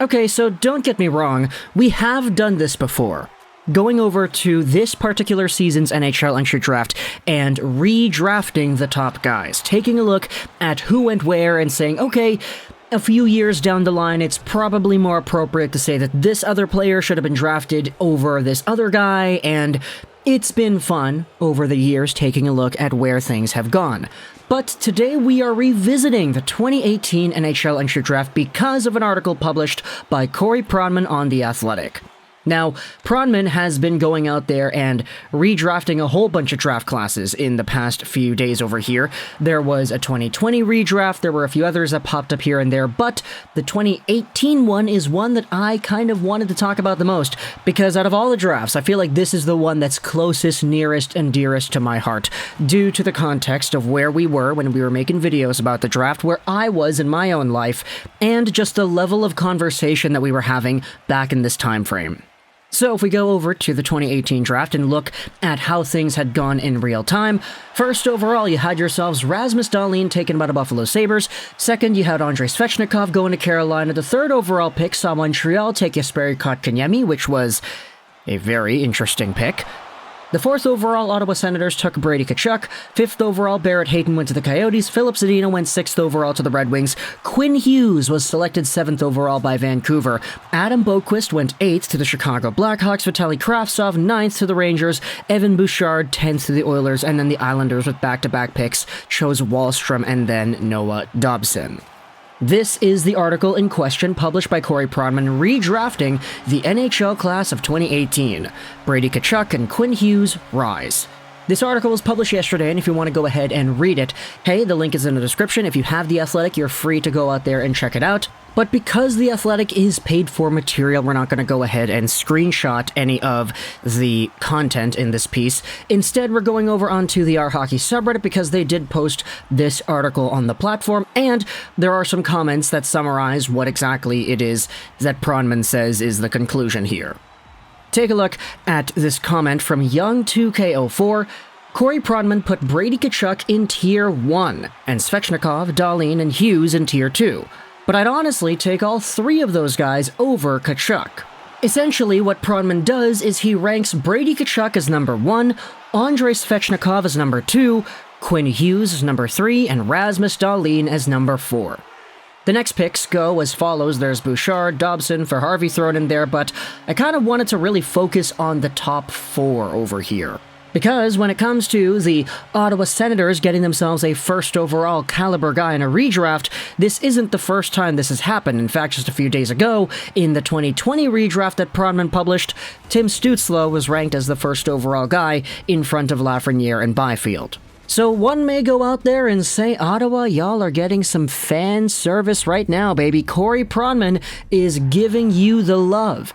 Okay, so don't get me wrong, we have done this before. Going over to this particular season's NHL Entry Draft and redrafting the top guys, taking a look at who went where and saying, okay, a few years down the line, it's probably more appropriate to say that this other player should have been drafted over this other guy, and it's been fun over the years taking a look at where things have gone. But today we are revisiting the 2018 NHL Entry Draft because of an article published by Corey Pronman on The Athletic. Now, Pronman has been going out there and redrafting a whole bunch of draft classes in the past few days over here. There was a 2020 redraft, there were a few others that popped up here and there, but the 2018 one is one that I kind of wanted to talk about the most, because out of all the drafts, I feel like this is the one that's closest, nearest, and dearest to my heart, due to the context of where we were when we were making videos about the draft, where I was in my own life, and just the level of conversation that we were having back in this time frame. So if we go over to the 2018 draft and look at how things had gone in real time, first overall you had yourselves Rasmus Dahlin taken by the Buffalo Sabres. Second, you had Andrei Svechnikov going to Carolina. The third overall pick saw Montreal take Jesperi Kotkaniemi, which was a very interesting pick. The fourth overall, Ottawa Senators took BRADY TKACHUK. Fifth overall, Barrett Hayton went to the Coyotes. Filip Zadina went sixth overall to the Red Wings. Quinn Hughes was selected seventh overall by Vancouver. Boqvist went eighth to the Chicago Blackhawks. Vitali Kravtsov ninth to the Rangers. Bouchard 10th to the Oilers. And then the Islanders, with back-to-back picks, chose Wahlstrom and then Noah Dobson. This is the article in question published by Corey Pronman redrafting the NHL class of 2018. BRADY TKACHUK and Quinn Hughes rise. This article was published yesterday, and if you want to go ahead and read it, hey, the link is in the description. If you have The Athletic, you're free to go out there and check it out. But because The Athletic is paid for material, we're not going to go ahead and screenshot any of the content in this piece. Instead, we're going over onto the Our Hockey subreddit because they did post this article on the platform, and there are some comments that summarize what exactly it is that Pronman says is the conclusion here. Take a look at this comment from Young2K04. Corey Pronman put BRADY TKACHUK in Tier 1, and Svechnikov, Darlene, and Hughes in Tier 2. But I'd honestly take all three of those guys over TKACHUK. Essentially, what Pronman does is he ranks BRADY TKACHUK as number 1, Andrei Svechnikov as number 2, Quinn Hughes as number 3, and Rasmus Dahlin as number 4. The next picks go as follows. There's Bouchard, Dobson, for Harvey thrown in there, but I kind of wanted to really focus on the top 4 over here. Because when it comes to the Ottawa Senators getting themselves a first overall caliber guy in a redraft, this isn't the first time this has happened. In fact, just a few days ago, in the 2020 redraft that Pronman published, Tim Stützle was ranked as the first overall guy in front of Lafreniere and Byfield. So one may go out there and say, Ottawa, y'all are getting some fan service right now, baby. Corey Pronman is giving you the love.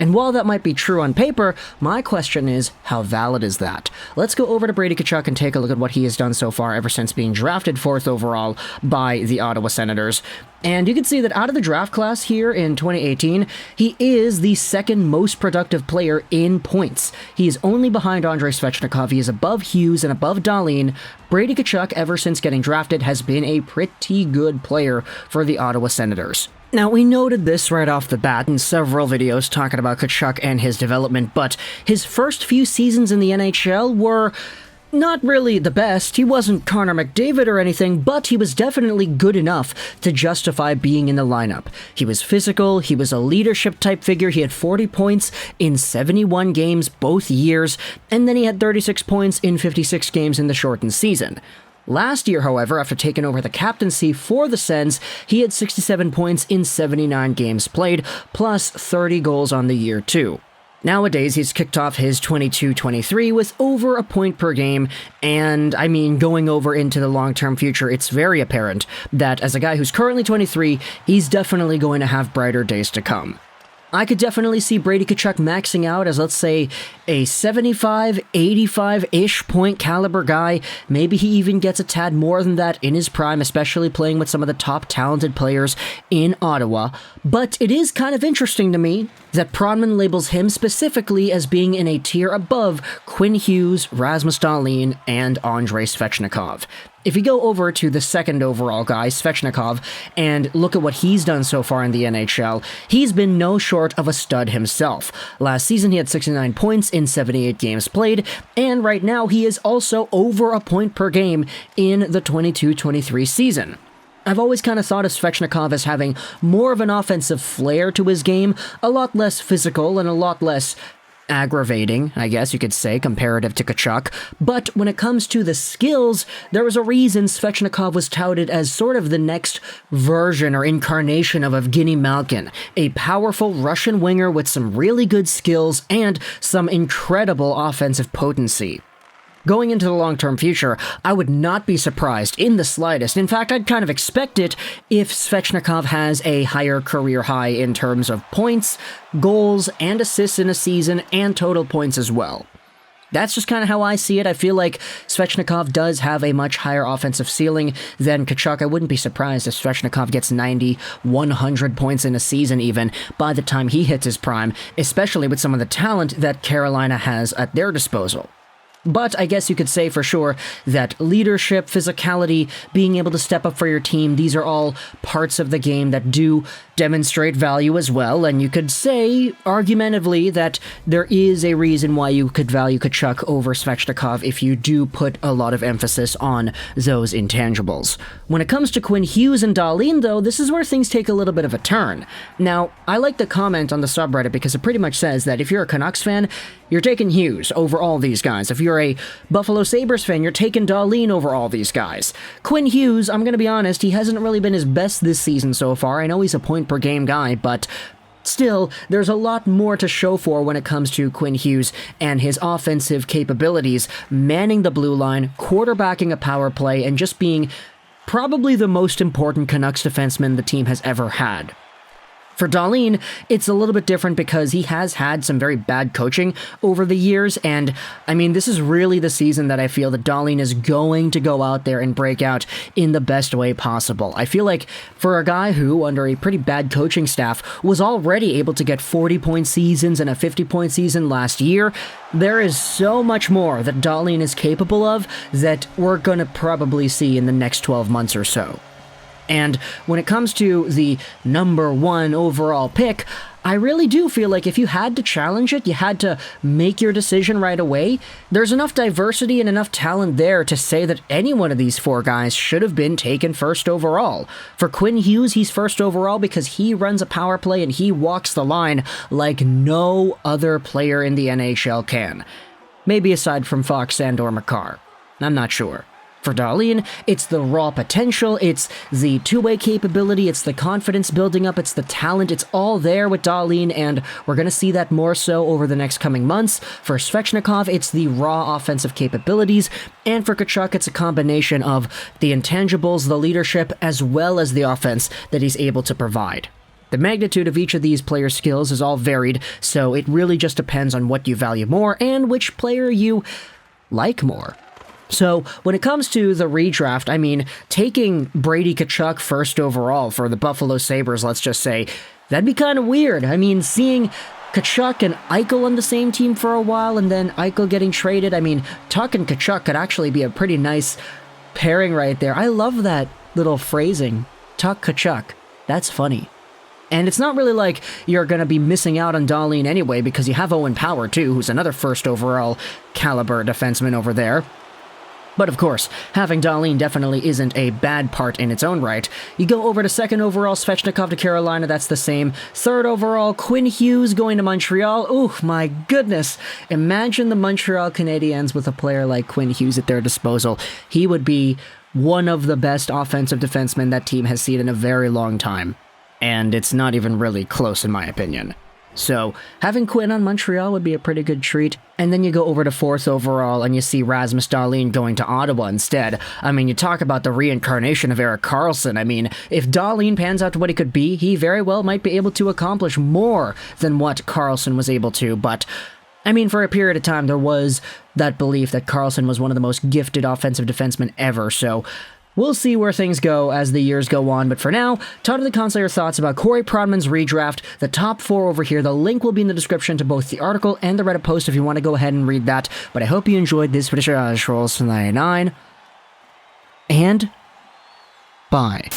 And while that might be true on paper, my question is, how valid is that? Let's go over to BRADY TKACHUK and take a look at what he has done so far ever since being drafted 4th overall by the Ottawa Senators. And you can see that out of the draft class here in 2018, he is the second most productive player in points. He is only behind Andrei Svechnikov. He is above Hughes and above Darlene. BRADY TKACHUK, ever since getting drafted, has been a pretty good player for the Ottawa Senators. Now, we noted this right off the bat in several videos talking about TKACHUK and his development, but his first few seasons in the NHL were not really the best. He wasn't Connor McDavid or anything, but he was definitely good enough to justify being in the lineup. He was physical, he was a leadership-type figure, he had 40 points in 71 games both years, and then he had 36 points in 56 games in the shortened season. Last year, however, after taking over the captaincy for the Sens, he had 67 points in 79 games played, plus 30 goals on the year too. Nowadays, he's kicked off his 22-23 with over a point per game, and I mean, going over into the long-term future, it's very apparent that as a guy who's currently 23, he's definitely going to have brighter days to come. I could definitely see BRADY TKACHUK maxing out as, let's say, a 75, 85-ish point caliber guy. Maybe he even gets a tad more than that in his prime, especially playing with some of the top talented players in Ottawa. But it is kind of interesting to me that Pronman labels him specifically as being in a tier above Quinn Hughes, Rasmus Dahlin, and Andrei Svechnikov. If you go over to the second overall guy, Svechnikov, and look at what he's done so far in the NHL, he's been no short of a stud himself. Last season, he had 69 points in 78 games played, and right now he is also over a point per game in the 22-23 season. I've always kind of thought of Svechnikov as having more of an offensive flair to his game, a lot less physical and a lot less aggravating, I guess you could say, comparative to Tkachuk. But when it comes to the skills, there was a reason Svechnikov was touted as sort of the next version or incarnation of Evgeny Malkin, a powerful Russian winger with some really good skills and some incredible offensive potency. Going into the long-term future, I would not be surprised in the slightest. In fact, I'd kind of expect it if Svechnikov has a higher career high in terms of points, goals, and assists in a season, and total points as well. That's just kind of how I see it. I feel like Svechnikov does have a much higher offensive ceiling than Tkachuk. I wouldn't be surprised if Svechnikov gets 90, 100 points in a season even by the time he hits his prime, especially with some of the talent that Carolina has at their disposal. But I guess you could say for sure that leadership, physicality, being able to step up for your team, these are all parts of the game that do demonstrate value as well, and you could say, argumentatively, that there is a reason why you could value Tkachuk over Svechnikov if you do put a lot of emphasis on those intangibles. When it comes to Quinn Hughes and Darlene, though, this is where things take a little bit of a turn. Now, I like the comment on the subreddit because it pretty much says that if you're a Canucks fan, you're taking Hughes over all these guys. If you're a Buffalo Sabres fan, you're taking Darlene over all these guys. Quinn Hughes, I'm going to be honest, he hasn't really been his best this season so far. I know he's a point-per-game guy, but still, there's a lot more to show for when it comes to Quinn Hughes and his offensive capabilities, manning the blue line, quarterbacking a power play, and just being probably the most important Canucks defenseman the team has ever had. For Darlene, it's a little bit different because he has had some very bad coaching over the years, and I mean, this is really the season that I feel that Darlene is going to go out there and break out in the best way possible. I feel like for a guy who, under a pretty bad coaching staff, was already able to get 40-point seasons and a 50-point season last year, there is so much more that Darlene is capable of that we're going to probably see in the next 12 months or so. And when it comes to the number one overall pick, I really do feel like if you had to challenge it, you had to make your decision right away, there's enough diversity and enough talent there to say that any one of these four guys should have been taken first overall. For Quinn Hughes, he's first overall because he runs a power play and he walks the line like no other player in the NHL can. Maybe aside from Fox and/or Makar. I'm not sure. For Darlene, it's the raw potential, it's the two-way capability, it's the confidence building up, it's the talent, it's all there with Darlene, and we're going to see that more so over the next coming months. For Svechnikov, it's the raw offensive capabilities, and for Tkachuk, it's a combination of the intangibles, the leadership, as well as the offense that he's able to provide. The magnitude of each of these players' skills is all varied, so it really just depends on what you value more and which player you like more. So, when it comes to the redraft, I mean, taking BRADY TKACHUK first overall for the Buffalo Sabres, let's just say, that'd be kind of weird. I mean, seeing Tkachuk and Eichel on the same team for a while, and then Eichel getting traded, I mean, Tuch and Tkachuk could actually be a pretty nice pairing right there. I love that little phrasing, Tuch Tkachuk. That's funny. And it's not really like you're going to be missing out on Darlene anyway, because you have Owen Power, too, who's another first overall caliber defenseman over there. But of course, having Darlene definitely isn't a bad part in its own right. You go over to second overall, Svechnikov to Carolina, that's the same. Third overall, Quinn Hughes going to Montreal. Oh my goodness. Imagine the Montreal Canadiens with a player like Quinn Hughes at their disposal. He would be one of the best offensive defensemen that team has seen in a very long time. And it's not even really close in my opinion. So, having Quinn on Montreal would be a pretty good treat. And then you go over to fourth overall and you see RASMUS DAHLIN going to Ottawa instead. I mean, you talk about the reincarnation of Erik Karlsson. I mean, if Dahlin pans out to what he could be, he very well might be able to accomplish more than what Karlsson was able to. But, I mean, for a period of time, there was that belief that Karlsson was one of the most gifted offensive defensemen ever. So, we'll see where things go as the years go on, but for now, talk to the console your thoughts about Corey Pronman's redraft, the top 4 over here. The link will be in the description to both the article and the Reddit post if you want to go ahead and read that. But I hope you enjoyed this video, Trolls 99, And bye.